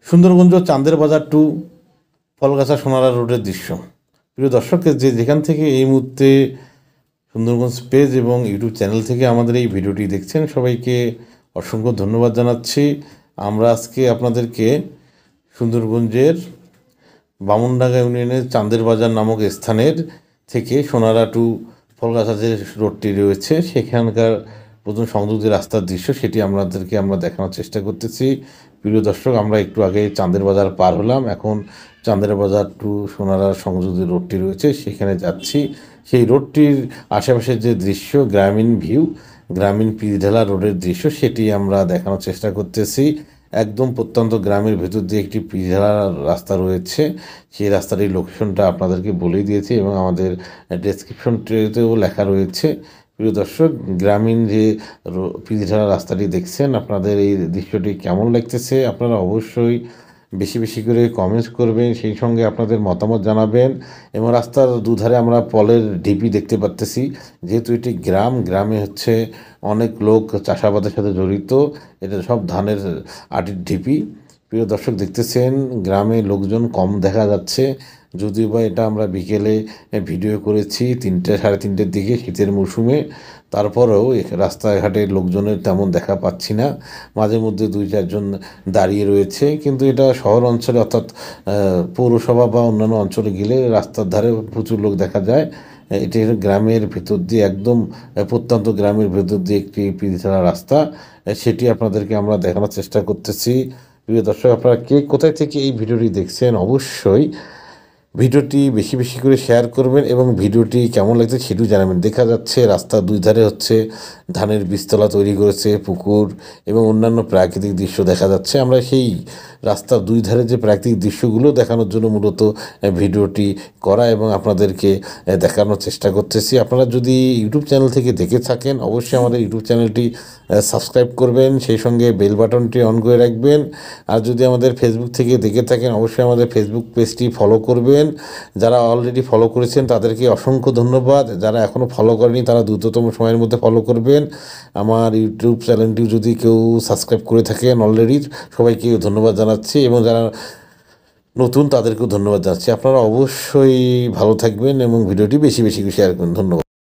সুন্দরগঞ্জ চাঁদের বাজার টু ফলগাছা সোনারা রোডের দৃশ্য। প্রিয় দর্শক, যেখান থেকে এই মুহূর্তে সুন্দরগঞ্জ পেজ এবং ইউটিউব চ্যানেল থেকে আমাদের এই ভিডিওটি দেখছেন, সবাইকে অসংখ্য ধন্যবাদ জানাচ্ছি। আমরা আজকে আপনাদেরকে সুন্দরগঞ্জের বামুনডাঙ্গা ইউনিয়নের চাঁদের বাজার নামক স্থানের থেকে সোনারা টু ফলগাছা যে রোডটি রয়েছে সেখানকার প্রথম সংযোগী রাস্তার দৃশ্য সেটি আমরা দেখানোর চেষ্টা করতেছি। প্রিয় দর্শক, আমরা একটু আগে চাঁদের বাজার পার হলাম, এখন চাঁদের বাজার টু সোনারা সংযোগী রোডটি রয়েছে সেখানে যাচ্ছি। সেই রোডটির আশেপাশের যে দৃশ্য, গ্রামীণ পিচঢালা রোডের দৃশ্য, সেটি আমরা দেখানোর চেষ্টা করতেছি। একদম প্রত্যন্ত গ্রামের ভেতর দিয়ে একটি পিচঢালা রাস্তা রয়েছে। সেই রাস্তাটির লোকেশনটা আপনাদেরকে বলেই দিয়েছি এবং আমাদের ডেসক্রিপশনটিতেও লেখা রয়েছে। প্রিয় দর্শক, গ্রামীণ যে পিচঢালা রাস্তাটি দেখছেন, আপনাদের এই দৃশ্যটি কেমন লাগতেছে আপনারা অবশ্যই বেশি বেশি করে কমেন্টস করবেন, সেই সঙ্গে আপনাদের মতামত জানাবেন। এবং রাস্তার দুধারে আমরা পলের ঢিপি দেখতে পাচ্তেছি। যেহেতু এটি গ্রামে হচ্ছে অনেক লোক চাষাবাদের সাথে জড়িত, এটা সব ধানের আটির ঢিপি। প্রিয় দর্শক, দেখতেছেন গ্রামে লোকজন কম দেখা যাচ্ছে, যদিও বা এটা আমরা বিকেলে ভিডিও করেছি 3টে সাড়ে 3টের দিকে শীতের মৌসুমে। তারপরেও রাস্তাঘাটে লোকজনের তেমন দেখা পাচ্ছি না, মাঝে মধ্যে 2-4 জন দাঁড়িয়ে রয়েছে। কিন্তু এটা শহর অঞ্চলে অর্থাৎ পৌরসভা বা অন্যান্য অঞ্চলে গেলে রাস্তার ধারে প্রচুর লোক দেখা যায়। এটি গ্রামের ভেতর দিয়ে, একদম প্রত্যন্ত গ্রামের ভেতর দিয়ে একটি পিচঢালা রাস্তা, সেটি আপনাদেরকে আমরা দেখানোর চেষ্টা করতেছি। প্রিয় দর্শক, আপনারা কে কোথায় থেকে এই ভিডিওটি দেখছেন অবশ্যই ভিডিওটি বেশি বেশি করে শেয়ার করবেন এবং ভিডিওটি কেমন লাগছে সেটিও জানাবেন। দেখা যাচ্ছে রাস্তার দুই ধারে হচ্ছে ধানের বীজতলা তৈরি করেছে, পুকুর এবং অন্যান্য প্রাকৃতিক দৃশ্য দেখা যাচ্ছে। আমরা সেই রাস্তার দুই ধারে যে প্রাকৃতিক দৃশ্যগুলো দেখানোর জন্য মূলত ভিডিওটি করা এবং আপনাদেরকে দেখানোর চেষ্টা করতেছি। আপনারা যদি ইউটিউব চ্যানেল থেকে দেখে থাকেন অবশ্যই আমাদের ইউটিউব চ্যানেলটি সাবস্ক্রাইব করবেন, সেই সঙ্গে বেল বাটনটি অন করে রাখবেন। আর যদি আমাদের ফেসবুক থেকে দেখে থাকেন অবশ্যই আমাদের ফেসবুক পেজটি ফলো করবেন। যারা অলরেডি ফলো করেছেন তাদেরকে অসংখ্য ধন্যবাদ, যারা এখনও ফলো করেনি তারা দ্রুততম সময়ের মধ্যে ফলো করবেন। আমার ইউটিউব চ্যানেলটি যদি কেউ সাবস্ক্রাইব করে থাকেন অলরেডি, সবাইকে ধন্যবাদ জানাচ্ছি এবং যারা নতুন তাদেরকেও ধন্যবাদ জানাচ্ছি। আপনারা অবশ্যই ভালো থাকবেন এবং ভিডিওটি বেশি বেশি করে শেয়ার করুন। ধন্যবাদ।